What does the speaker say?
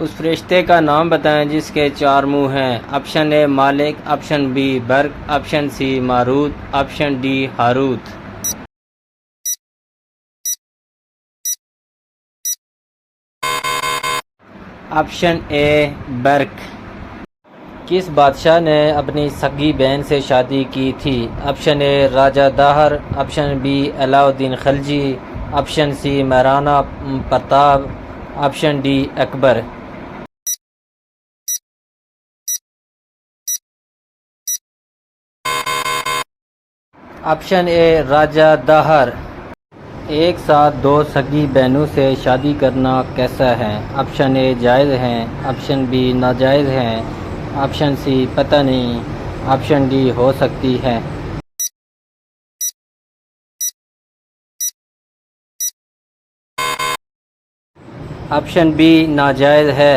اس فرشتے کا نام بتائیں جس کے 4 منہ ہیں۔ آپشن اے مالک، آپشن بی برق، آپشن سی ماروت، آپشن ڈی ہاروت۔ آپشن اے برق۔ کس بادشاہ نے اپنی سگی بہن سے شادی کی تھی؟ Option A Raja Dahir, option B Alauddin Khilji, option C Maharana Pratap, option D Akbar. Option A Raja Dahir. ایک ساتھ 2 سگی بہنوں سے شادی کرنا کیسا ہے؟ آپشن اے جائز ہے، آپشن بی ناجائز ہے، آپشن سی پتہ نہیں، آپشن ڈی ہو سکتی ہے۔ آپشن بی ناجائز ہے۔